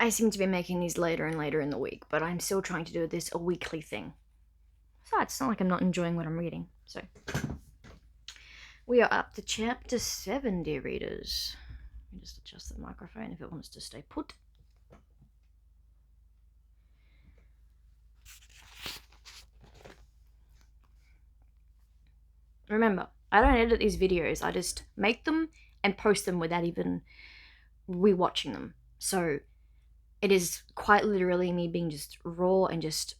I seem to be making these later and later in the week, but I'm still trying to do this a weekly thing. Besides, it's not like I'm not enjoying what I'm reading. So, we are up to chapter 7, dear readers. Let me just adjust the microphone if it wants to stay put. Remember, I don't edit these videos, I just make them and post them without even rewatching them. So it is quite literally me being just raw and just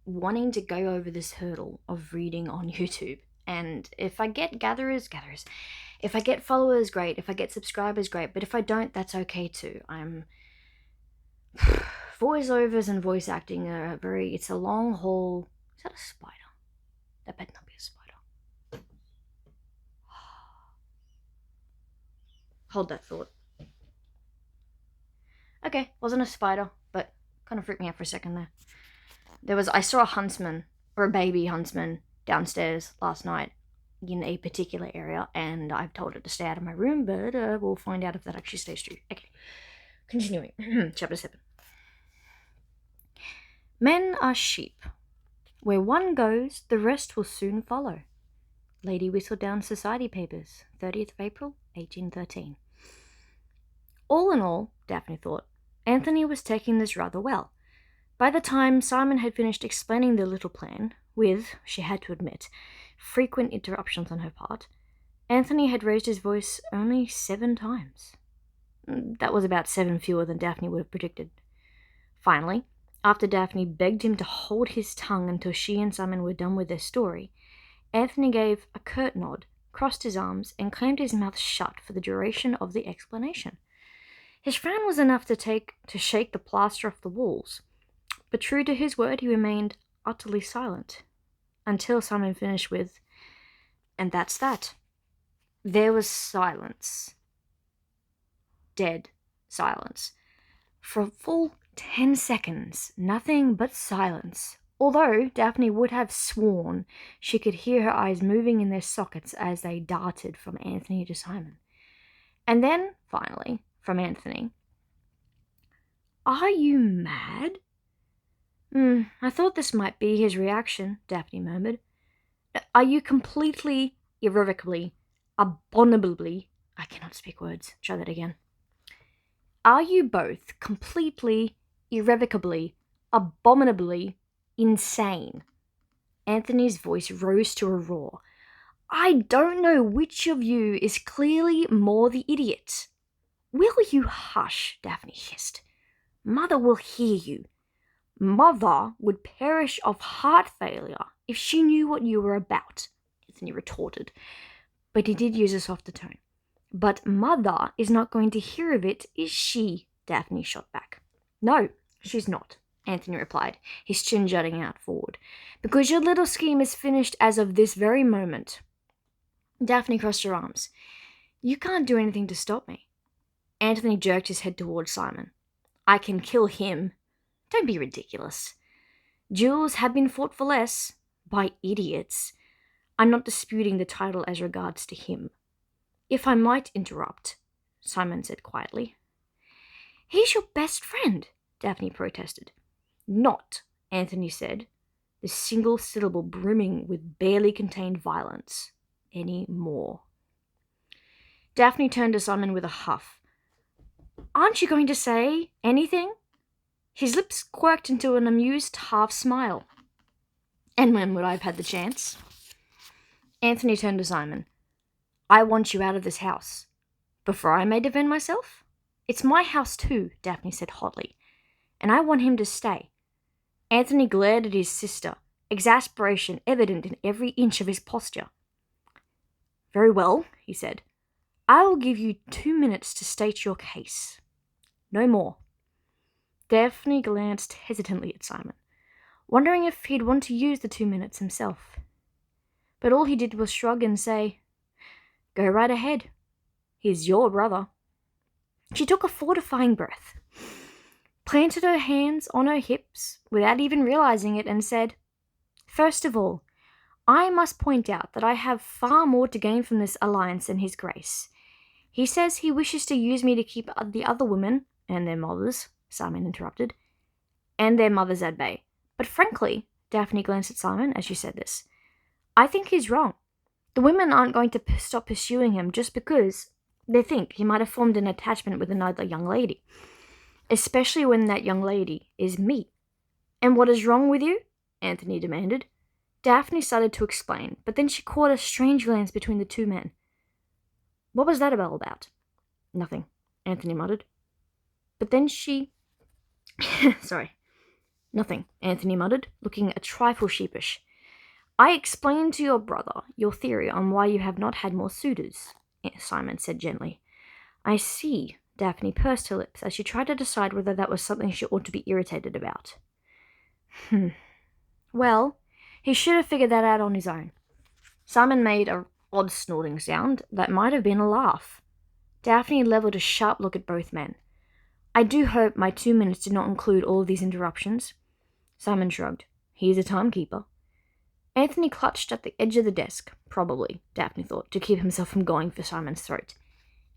wanting to go over this hurdle of reading on YouTube. And if I get gatherers. If I get followers, great. If I get subscribers, great. But if I don't, that's okay too. Voiceovers and voice acting are it's a long haul. Is that a spider? That better not be a spider. Hold that thought. Okay, wasn't a spider, but kind of freaked me out for a second there. I saw a huntsman, or a baby huntsman, downstairs last night in a particular area, and I've told it to stay out of my room, but we'll find out if that actually stays true. Okay, continuing. Chapter 7. Men are sheep. Where one goes, the rest will soon follow. Lady Whistledown Society Papers, 30th of April, 1813. All in all, Daphne thought, Anthony was taking this rather well. By the time Simon had finished explaining their little plan, with, she had to admit, frequent interruptions on her part, Anthony had raised his voice only 7 times. That was about 7 fewer than Daphne would have predicted. Finally, after Daphne begged him to hold his tongue until she and Simon were done with their story, Anthony gave a curt nod, crossed his arms, and clamped his mouth shut for the duration of the explanation. His frown was enough to shake the plaster off the walls, but true to his word, he remained utterly silent, until Simon finished with, and that's that. There was silence. Dead silence. For a full 10 seconds, nothing but silence, although Daphne would have sworn she could hear her eyes moving in their sockets as they darted from Anthony to Simon. And then, finally, from Anthony, "Are you mad?" I thought this might be his reaction, Daphne murmured. "Are you completely, irrevocably, abominably—" I cannot speak words. Try that again. "Are you both completely, irrevocably, abominably insane?" Anthony's voice rose to a roar. "I don't know which of you is clearly more the idiot." "Will you hush?" Daphne hissed. "Mother will hear you." "Mother would perish of heart failure if she knew what you were about," Anthony retorted, but he did use a softer tone. "But Mother is not going to hear of it, is she?" Daphne shot back. "No, she's not," Anthony replied, his chin jutting out forward, "because your little scheme is finished as of this very moment." Daphne crossed her arms. "You can't do anything to stop me." Anthony jerked his head towards Simon. "I can kill him." "Don't be ridiculous. Duels have been fought for less, by idiots. I'm not disputing the title as regards to him." "If I might interrupt," Simon said quietly. "He's your best friend," Daphne protested. "Not," Anthony said, the single syllable brimming with barely contained violence, "any more." Daphne turned to Simon with a huff. "Aren't you going to say anything?" His lips quirked into an amused half smile. "And when would I have had the chance?" Anthony turned to Simon. "I want you out of this house. Before I may defend myself?" "It's my house too," Daphne said hotly, "and I want him to stay." Anthony glared at his sister, exasperation evident in every inch of his posture. "Very well," he said. "I will give you 2 minutes to state your case. No more." Daphne glanced hesitantly at Simon, wondering if he'd want to use the 2 minutes himself. But all he did was shrug and say, "Go right ahead. He's your brother." She took a fortifying breath, planted her hands on her hips without even realizing it, and said, "First of all, I must point out that I have far more to gain from this alliance than His Grace. He says he wishes to use me to keep the other women, and their mothers, Simon interrupted, and their mothers at bay. But frankly, Daphne glanced at Simon as she said this, I think he's wrong. The women aren't going to stop pursuing him just because they think he might have formed an attachment with another young lady. Especially when that young lady is me. And what is wrong with you? Anthony demanded. Daphne started to explain, but then she caught a strange glance between the two men. What was that all about? Nothing, Anthony muttered. But then she... Nothing, Anthony muttered, looking a trifle sheepish. I explained to your brother your theory on why you have not had more suitors, Simon said gently. I see, Daphne pursed her lips as she tried to decide whether that was something she ought to be irritated about. Well, he should have figured that out on his own. Simon made an odd snorting sound that might have been a laugh. Daphne leveled a sharp look at both men. I do hope my 2 minutes did not include all of these interruptions. Simon shrugged. He is a timekeeper. Anthony clutched at the edge of the desk, probably, Daphne thought, to keep himself from going for Simon's throat.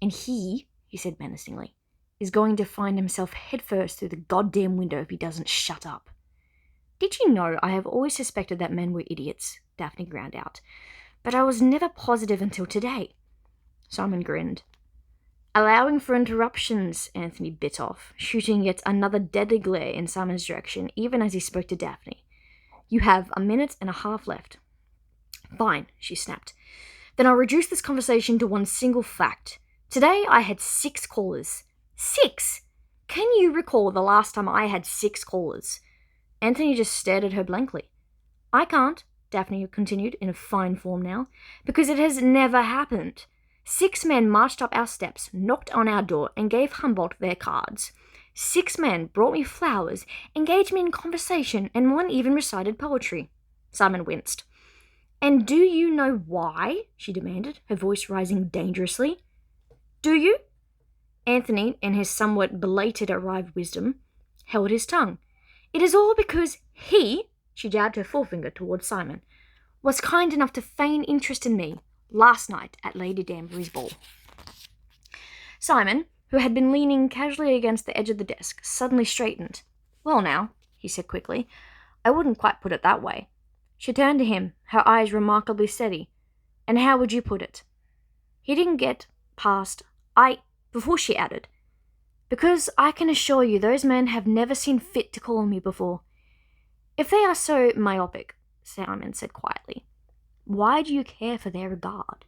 And he said menacingly, is going to find himself headfirst through the goddamn window if he doesn't shut up. Did you know I have always suspected that men were idiots? Daphne ground out. But I was never positive until today. Simon grinned. Allowing for interruptions, Anthony bit off, shooting yet another deadly glare in Simon's direction, even as he spoke to Daphne. You have 1.5 minutes left. Fine, she snapped. Then I'll reduce this conversation to one single fact. Today I had 6 callers. 6! Can you recall the last time I had 6 callers? Anthony just stared at her blankly. I can't, Daphne continued, in a fine form now, because it has never happened. 6 men marched up our steps, knocked on our door, and gave Humboldt their cards. 6 men brought me flowers, engaged me in conversation, and one even recited poetry. Simon winced. And do you know why? She demanded, her voice rising dangerously. Do you? Anthony, in his somewhat belated arrived wisdom, held his tongue. It is all because he, she jabbed her forefinger towards Simon, was kind enough to feign interest in me last night at Lady Danbury's ball. Simon, who had been leaning casually against the edge of the desk, suddenly straightened. Well now, he said quickly, I wouldn't quite put it that way. She turned to him, her eyes remarkably steady. And how would you put it? He didn't get past before she added, because I can assure you those men have never seen fit to call me before. If they are so myopic, Simon said quietly, why do you care for their regard?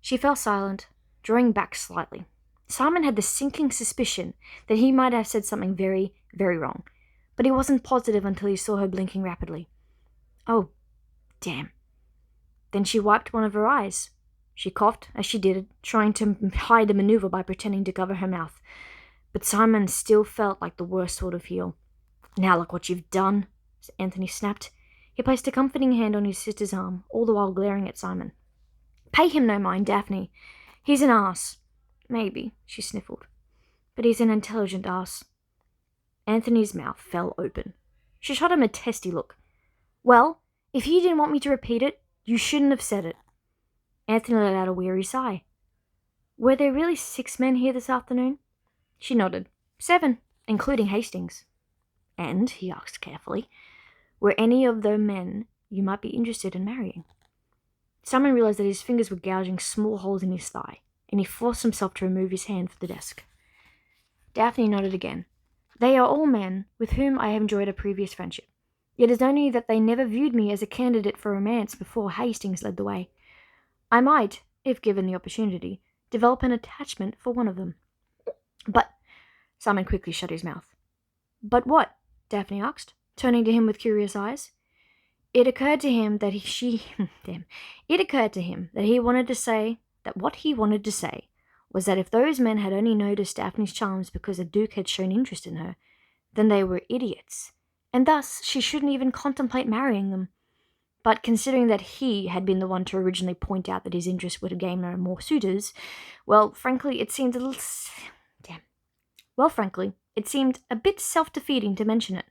She fell silent, drawing back slightly. Simon had the sinking suspicion that he might have said something very, very wrong, but he wasn't positive until he saw her blinking rapidly. Oh, damn. Then she wiped one of her eyes. She coughed as she did it, trying to hide the maneuver by pretending to cover her mouth. But Simon still felt like the worst sort of heel. Now look what you've done, Anthony snapped. He placed a comforting hand on his sister's arm, all the while glaring at Simon. Pay him no mind, Daphne. He's an ass. Maybe, she sniffled. But he's an intelligent ass. Anthony's mouth fell open. She shot him a testy look. Well, if you didn't want me to repeat it, you shouldn't have said it. Anthony let out a weary sigh. Were there really 6 men here this afternoon? She nodded. 7, including Hastings. And, he asked carefully, were any of the men you might be interested in marrying? Simon realized that his fingers were gouging small holes in his thigh, and he forced himself to remove his hand from the desk. Daphne nodded again. They are all men with whom I have enjoyed a previous friendship. It is only that they never viewed me as a candidate for romance before Hastings led the way. I might, if given the opportunity, develop an attachment for one of them. But, Simon quickly shut his mouth. But what? Daphne asked, turning to him with curious eyes. It occurred to him that what he wanted to say was that if those men had only noticed Daphne's charms because the Duke had shown interest in her, then they were idiots, and thus she shouldn't even contemplate marrying them. But considering that he had been the one to originally point out that his interest would gain her more suitors, frankly, it seemed a bit self-defeating to mention it.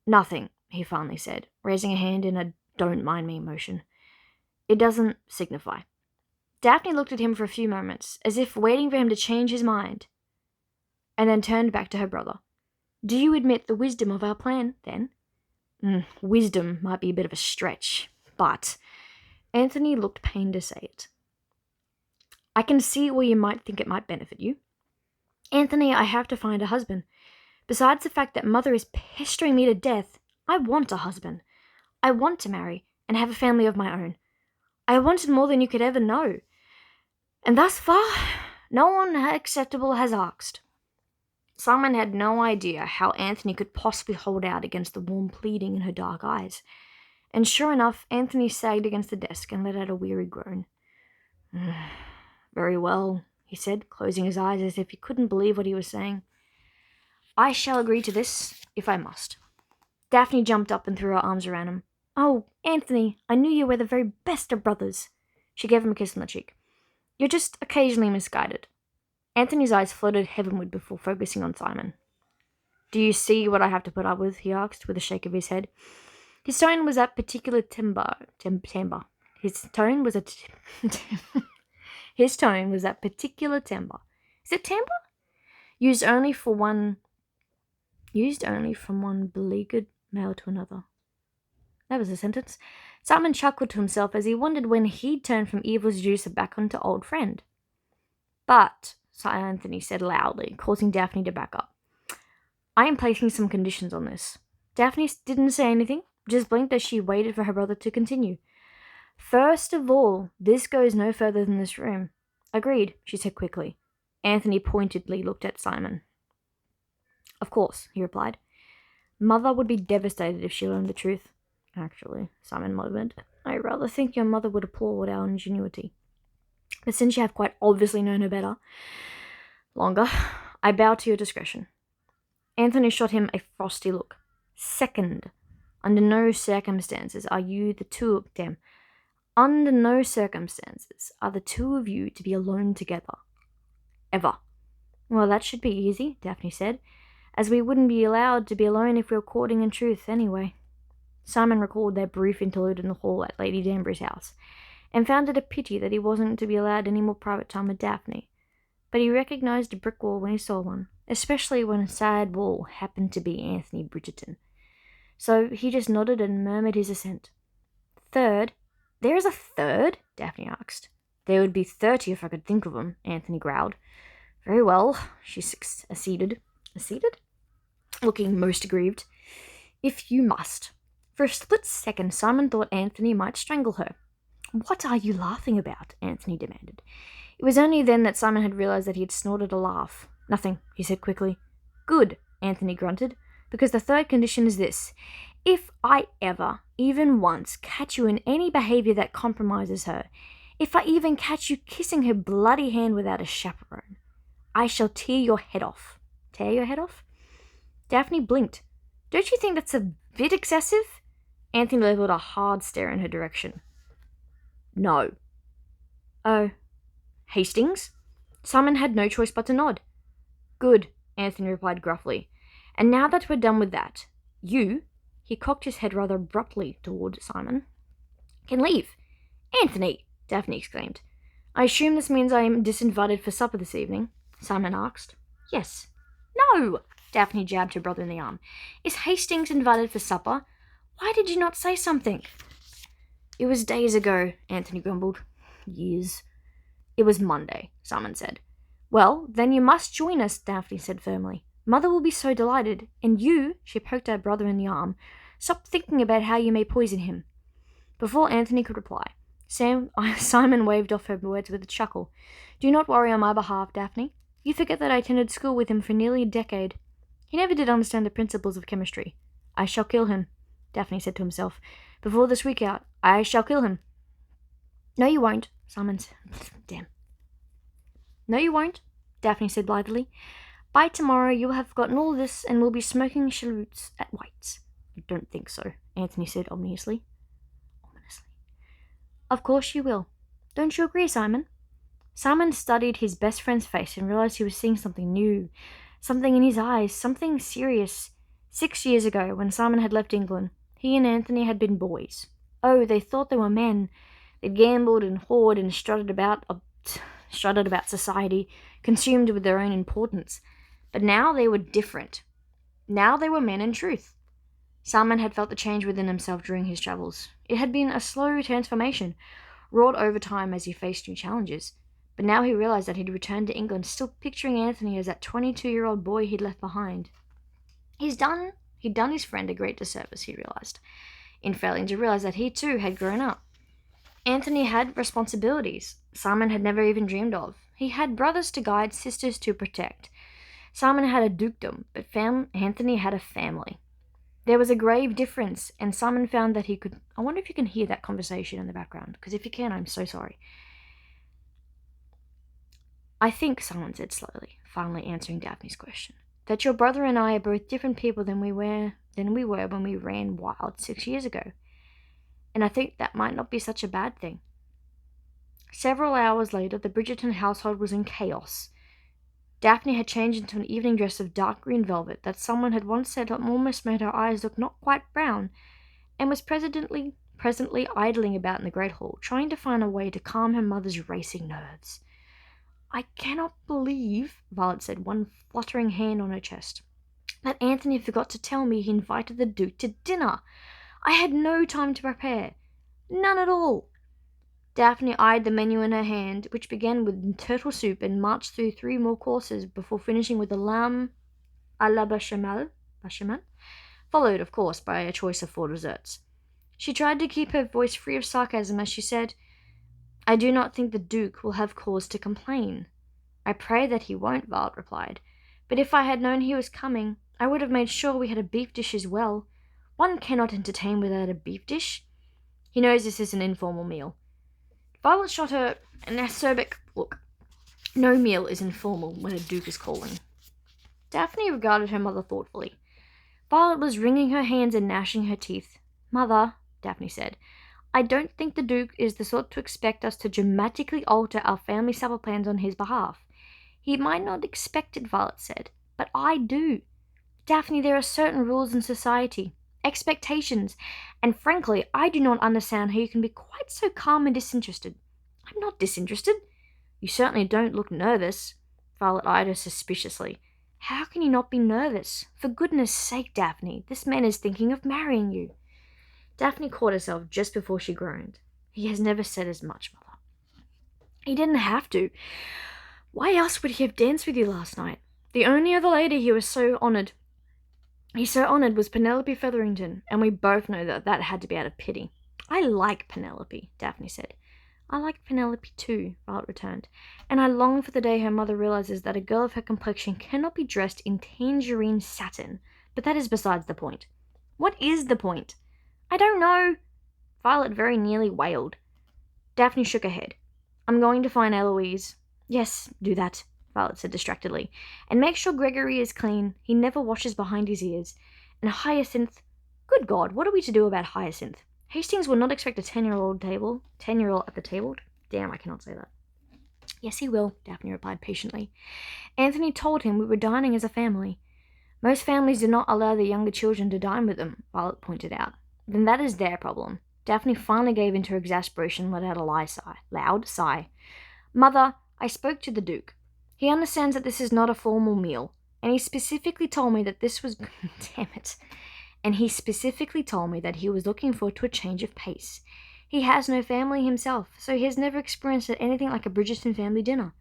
Nothing, he finally said, raising a hand in a don't-mind-me motion. It doesn't signify. Daphne looked at him for a few moments, as if waiting for him to change his mind. and then turned back to her brother. Do you admit the wisdom of our plan, then? Wisdom might be a bit of a stretch, but Anthony looked pained to say it. I can see where you might think it might benefit you. Anthony, I have to find a husband. Besides the fact that Mother is pestering me to death, I want a husband. I want to marry and have a family of my own. I wanted more than you could ever know. And thus far, no one acceptable has asked. Simon had no idea how Anthony could possibly hold out against the warm pleading in her dark eyes. And sure enough, Anthony sagged against the desk and let out a weary groan. Very well, he said, closing his eyes as if he couldn't believe what he was saying. I shall agree to this, if I must. Daphne jumped up and threw her arms around him. Oh, Anthony, I knew you were the very best of brothers. She gave him a kiss on the cheek. You're just occasionally misguided. Anthony's eyes floated heavenward before focusing on Simon. Do you see what I have to put up with? He asked, with a shake of his head. His tone was that particular timbre. His tone was that particular timbre. Is it timbre? Used only from one beleaguered male to another. That was a sentence. Simon chuckled to himself as he wondered when he'd turn from evil seducer back onto old friend. But, Sir Anthony said loudly, causing Daphne to back up. I am placing some conditions on this. Daphne didn't say anything, just blinked as she waited for her brother to continue. First of all, this goes no further than this room. Agreed, she said quickly. Anthony pointedly looked at Simon. Of course, he replied. Mother would be devastated if she learned the truth. Actually, Simon murmured, I rather think your mother would applaud our ingenuity. But since you have quite obviously known her longer, I bow to your discretion. Anthony shot him a frosty look. Second, under no circumstances are you the two of them. Under no circumstances are the two of you to be alone together. Ever. Well, that should be easy, Daphne said, as we wouldn't be allowed to be alone if we were courting in truth anyway. Simon recalled their brief interlude in the hall at Lady Danbury's house, and found it a pity that he wasn't to be allowed any more private time with Daphne. But he recognized a brick wall when he saw one, especially when a sad wall happened to be Anthony Bridgerton. So he just nodded and murmured his assent. Third, there is a third? Daphne asked. There would be 30 if I could think of them, Anthony growled. Very well, she acceded. Acceded? Looking most aggrieved. If you must. For a split second, Simon thought Anthony might strangle her. What are you laughing about? Anthony demanded. It was only then that Simon had realized that he had snorted a laugh. Nothing, he said quickly. Good, Anthony grunted, because the third condition is this. If I ever, even once, catch you in any behavior that compromises her, if I even catch you kissing her bloody hand without a chaperone, I shall tear your head off. Tear your head off? Daphne blinked. Don't you think that's a bit excessive? Anthony leveled a hard stare in her direction. No. Oh. Hastings? Simon had no choice but to nod. Good, Anthony replied gruffly. And now that we're done with that, you, he cocked his head rather abruptly toward Simon, can leave. Anthony, Daphne exclaimed. I assume this means I am disinvited for supper this evening? Simon asked. Yes. No, Daphne jabbed her brother in the arm. Is Hastings invited for supper? Why did you not say something? It was days ago, Anthony grumbled. Years. It was Monday, Simon said. Well, then you must join us, Daphne said firmly. Mother will be so delighted, and you, she poked her brother in the arm, stop thinking about how you may poison him. Before Anthony could reply, Simon waved off her words with a chuckle. Do not worry on my behalf, Daphne. You forget that I attended school with him for nearly a decade. He never did understand the principles of chemistry. I shall kill him, Daphne said to himself. Before this week out, I shall kill him. No, you won't, Simon said. Damn. No, you won't, Daphne said blithely. By tomorrow you will have forgotten all this and will be smoking cheroots at White's. I don't think so, Anthony said ominously. Of course you will. Don't you agree, Simon? Simon studied his best friend's face and realized he was seeing something new, something in his eyes, something serious. 6 years ago, when Simon had left England, he and Anthony had been boys. Oh, they thought they were men. They gambled and whored and strutted about society, consumed with their own importance. But now they were different. Now they were men in truth. Salman had felt the change within himself during his travels. It had been a slow transformation, wrought over time as he faced new challenges. But now he realized that he'd returned to England, still picturing Anthony as that 22-year-old boy he'd left behind. He'd done his friend a great disservice, he realized, in failing to realize that he too had grown up. Anthony had responsibilities Salman had never even dreamed of. He had brothers to guide, sisters to protect. Salman had a dukedom, but Anthony had a family. There was a grave difference, and Salman found that he could... I wonder if you can hear that conversation in the background, because if you can, I'm so sorry. I think, Salman said slowly, finally answering Daphne's question, that your brother and I are both different people than we were when we ran wild 6 years ago. And I think that might not be such a bad thing. Several hours later, the Bridgerton household was in chaos. Daphne had changed into an evening dress of dark green velvet that someone had once said almost made her eyes look not quite brown, and was presently idling about in the great hall, trying to find a way to calm her mother's racing nerves. I cannot believe, Violet said, one fluttering hand on her chest, that Anthony forgot to tell me he invited the Duke to dinner. I had no time to prepare. None at all. Daphne eyed the menu in her hand, which began with turtle soup and marched through 3 more courses before finishing with the lamb à la bechamel, followed, of course, by a choice of 4 desserts. She tried to keep her voice free of sarcasm as she said, I do not think the Duke will have cause to complain. I pray that he won't, Violet replied. But if I had known he was coming, I would have made sure we had a beef dish as well. One cannot entertain without a beef dish. He knows this is an informal meal. Violet shot her an acerbic look. No meal is informal when a duke is calling. Daphne regarded her mother thoughtfully. Violet was wringing her hands and gnashing her teeth. Mother, Daphne said, I don't think the Duke is the sort to expect us to dramatically alter our family supper plans on his behalf. He might not expect it, Violet said, but I do. Daphne, there are certain rules in society, expectations, and frankly, I do not understand how you can be quite so calm and disinterested. I'm not disinterested. You certainly don't look nervous. Violet eyed her suspiciously. How can you not be nervous? For goodness sake, Daphne, this man is thinking of marrying you. Daphne caught herself just before she groaned. He has never said as much, Mother. He didn't have to. Why else would he have danced with you last night? The only other lady he so honoured was Penelope Featherington, and we both know that had to be out of pity. I like Penelope, Daphne said. I like Penelope too, Violet returned, and I long for the day her mother realizes that a girl of her complexion cannot be dressed in tangerine satin. But that is besides the point. What is the point? I don't know. Violet very nearly wailed. Daphne shook her head. I'm going to find Eloise. Yes, do that, Violet said distractedly. And make sure Gregory is clean. He never washes behind his ears. And Hyacinth... Good God, what are we to do about Hyacinth? Hastings will not expect a 10-year-old at the table. Damn, I cannot say that. Yes, he will, Daphne replied patiently. Anthony told him we were dining as a family. Most families do not allow their younger children to dine with them, Violet pointed out. Then that is their problem. Daphne finally gave in to her exasperation and let out a loud sigh. Mother, I spoke to the Duke. He understands that this is not a formal meal, and he specifically told me that this was... Damn it. And he specifically told me that he was looking forward to a change of pace. He has no family himself, so he has never experienced anything like a Bridgerton family dinner.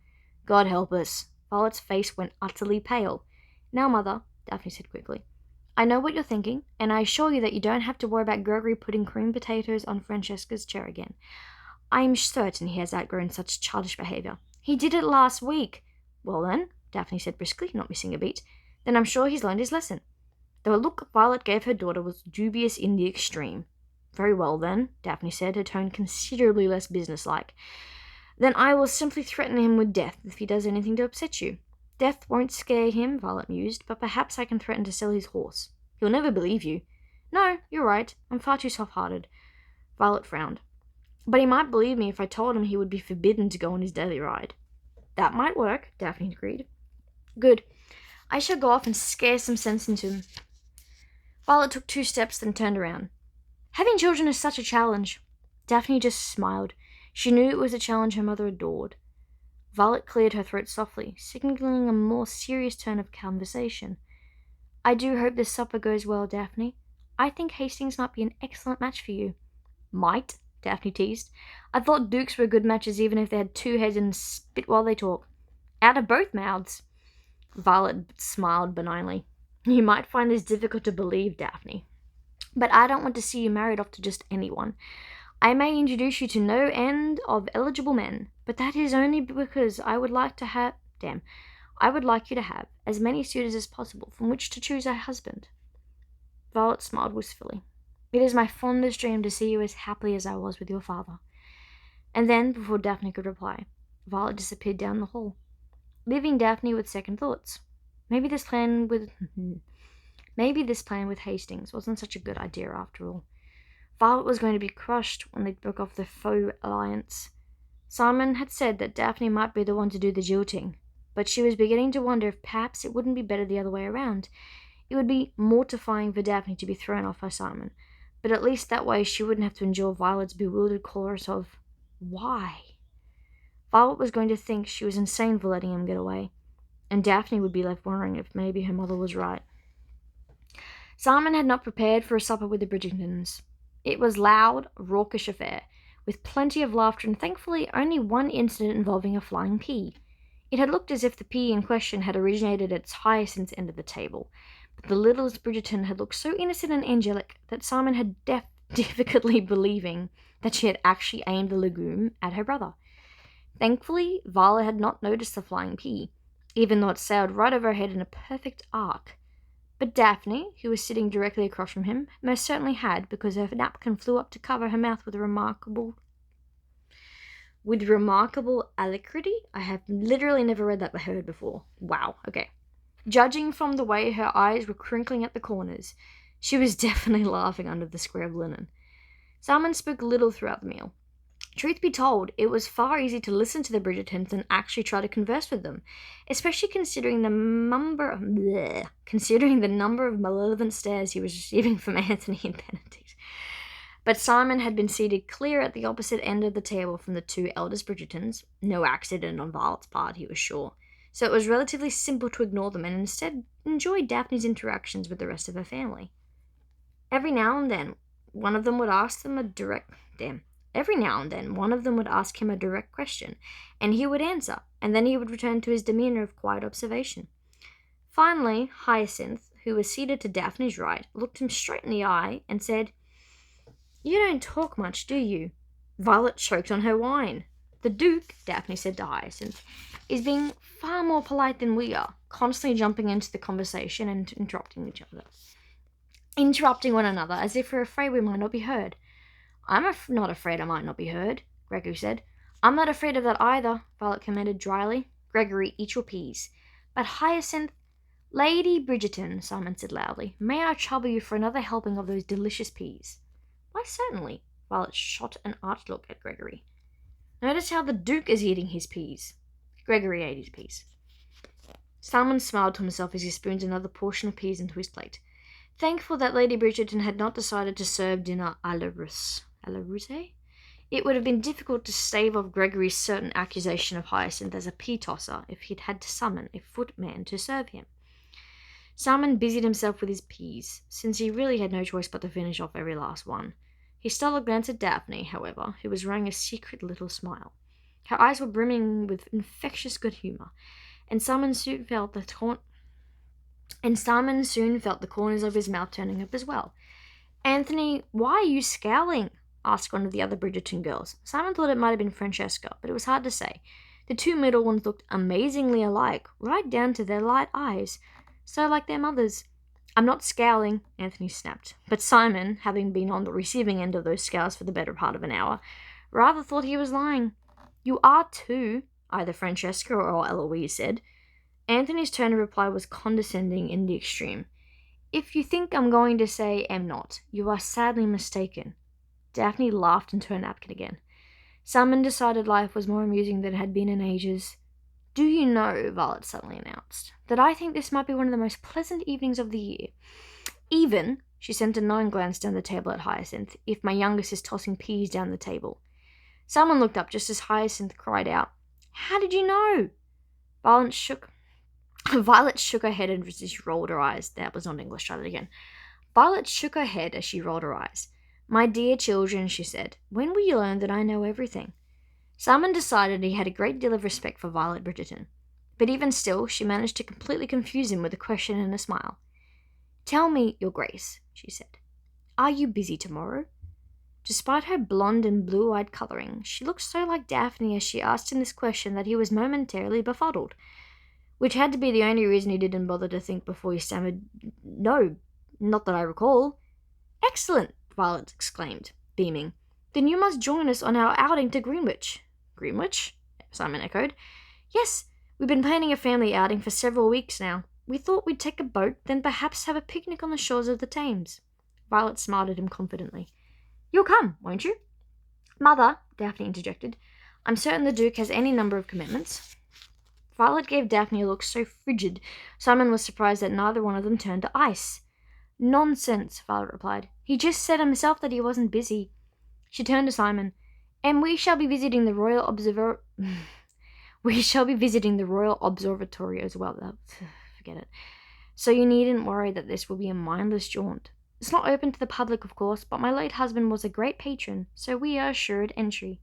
God help us. Violet's face went utterly pale. Now, Mother, Daphne said quickly, I know what you're thinking, and I assure you that you don't have to worry about Gregory putting creamed potatoes on Francesca's chair again. I am certain he has outgrown such childish behaviour. He did it last week. Well then, Daphne said briskly, not missing a beat, then I'm sure he's learned his lesson. The look Violet gave her daughter was dubious in the extreme. Very well then, Daphne said, her tone considerably less businesslike. Then I will simply threaten him with death if he does anything to upset you. Death won't scare him, Violet mused, but perhaps I can threaten to sell his horse. He'll never believe you. No, you're right, I'm far too soft-hearted. Violet frowned. But he might believe me if I told him he would be forbidden to go on his daily ride. That might work, Daphne agreed. Good. I shall go off and scare some sense into him. Violet took 2 steps, then turned around. Having children is such a challenge. Daphne just smiled. She knew it was a challenge her mother adored. Violet cleared her throat softly, signaling a more serious turn of conversation. I do hope this supper goes well, Daphne. I think Hastings might be an excellent match for you. Might? Daphne teased. I thought dukes were good matches even if they had two heads and spit while they talk. Out of both mouths. Violet smiled benignly. You might find this difficult to believe, Daphne. But I don't want to see you married off to just anyone. I may introduce you to no end of eligible men, but that is only because I would like you to have as many suitors as possible from which to choose a husband. Violet smiled wistfully. It is my fondest dream to see you as happily as I was with your father. And then, before Daphne could reply, Violet disappeared down the hall, leaving Daphne with second thoughts. Maybe this plan with Hastings wasn't such a good idea after all. Violet was going to be crushed when they broke off the faux alliance. Simon had said that Daphne might be the one to do the jilting, but she was beginning to wonder if perhaps it wouldn't be better the other way around. It would be mortifying for Daphne to be thrown off by Simon, but at least that way she wouldn't have to endure Violet's bewildered chorus of, "Why?" Violet was going to think she was insane for letting him get away, and Daphne would be left wondering if maybe her mother was right. Simon had not prepared for a supper with the Bridgertons. It was a loud, raucous affair, with plenty of laughter and thankfully only one incident involving a flying pea. It had looked as if the pea in question had originated at Hyacinth's end of the table, but the littlest Bridgerton had looked so innocent and angelic that Simon had difficulty believing that she had actually aimed the legume at her brother. Thankfully, Violet had not noticed the flying pea, even though it sailed right over her head in a perfect arc. But Daphne, who was sitting directly across from him, most certainly had, because her napkin flew up to cover her mouth with remarkable alacrity. I have literally never read that word before. Wow, okay. Judging from the way her eyes were crinkling at the corners, she was definitely laughing under the square of linen. Simon spoke little throughout the meal. Truth be told, it was far easier to listen to the Bridgertons than actually try to converse with them, especially considering the number of malevolent stares he was receiving from Anthony and Benedict. But Simon had been seated clear at the opposite end of the table from the two eldest Bridgertons, no accident on Violet's part, he was sure, so it was relatively simple to ignore them and instead enjoy Daphne's interactions with the rest of her family. Every now and then, one of them would ask him a direct question, and he would answer, and then he would return to his demeanor of quiet observation. Finally, Hyacinth, who was seated to Daphne's right, looked him straight in the eye and said, "You don't talk much, do you?" Violet choked on her wine. "The Duke," Daphne said to Hyacinth, "is being far more polite than we are, constantly jumping into the conversation and interrupting one another as if we're afraid we might not be heard." "I'm not afraid I might not be heard," Gregory said. "I'm not afraid of that either," Violet commented dryly. "Gregory, eat your peas." "But Hyacinth—" "Lady Bridgerton," Simon said loudly, "may I trouble you for another helping of those delicious peas?" "Why, certainly." Violet shot an arch look at Gregory. "Notice how the Duke is eating his peas." Gregory ate his peas. Simon smiled to himself as he spooned another portion of peas into his plate, thankful that Lady Bridgerton had not decided to serve dinner à la Russe. It would have been difficult to stave off Gregory's certain accusation of Hyacinth as a pea-tosser if he'd had to summon a footman to serve him. Simon busied himself with his peas, since he really had no choice but to finish off every last one. He stole a glance at Daphne, however, who was wearing a secret little smile. Her eyes were brimming with infectious good humour, and Simon soon felt the corners of his mouth turning up as well. "Anthony, why are you scowling?" asked one of the other Bridgerton girls. Simon thought it might have been Francesca, but it was hard to say. The two middle ones looked amazingly alike, right down to their light eyes, so like their mothers. "I'm not scowling," Anthony snapped, but Simon, having been on the receiving end of those scowls for the better part of an hour, rather thought he was lying. "You are too," either Francesca or Eloise said. Anthony's tone of reply was condescending in the extreme. "If you think I'm going to say am not, you are sadly mistaken." Daphne laughed into her napkin again. Simon decided life was more amusing than it had been in ages. "Do you know," Violet suddenly announced, "that I think this might be one of the most pleasant evenings of the year. Even," she sent a knowing glance down the table at Hyacinth, "if my youngest is tossing peas down the table." Simon looked up just as Hyacinth cried out, How did you know? Violet shook Violet shook her head as she rolled her eyes. That was not English, try that again. Violet shook her head as she rolled her eyes. My dear children, she said, when will you learn that I know everything? Simon decided he had a great deal of respect for Violet Bridgerton, but even still she managed to completely confuse him with a question and a smile. Tell me, Your Grace, she said, are you busy tomorrow? Despite her blonde and blue-eyed colouring, she looked so like Daphne as she asked him this question that he was momentarily befuddled, which had to be the only reason he didn't bother to think before he stammered, No, not that I recall. Excellent, Violet exclaimed, beaming. Then you must join us on our outing to Greenwich. Greenwich? Simon echoed. Yes, we've been planning a family outing for several weeks now. We thought we'd take a boat, then perhaps have a picnic on the shores of the Thames. Violet smiled at him confidently. You'll come, won't you? Mother, Daphne interjected, I'm certain the Duke has any number of commitments. Violet gave Daphne a look so frigid, Simon was surprised that neither one of them turned to ice. Nonsense, Violet replied. He just said himself that he wasn't busy. She turned to Simon. And we shall be visiting the Royal Observatory as well. Forget it. So you needn't worry that this will be a mindless jaunt. It's not open to the public, of course, but my late husband was a great patron, so we are assured entry.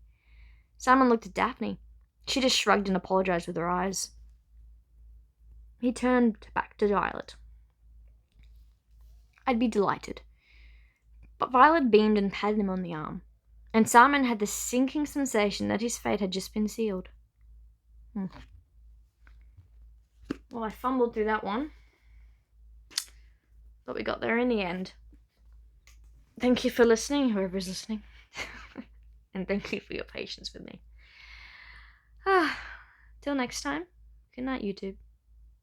Simon looked at Daphne. She just shrugged and apologized with her eyes. He turned back to Violet. I'd be delighted. But Violet beamed and patted him on the arm, and Simon had the sinking sensation that his fate had just been sealed. Well, I fumbled through that one, but we got there in the end. Thank you for listening, whoever's listening. And thank you for your patience with me. Till next time, good night, YouTube.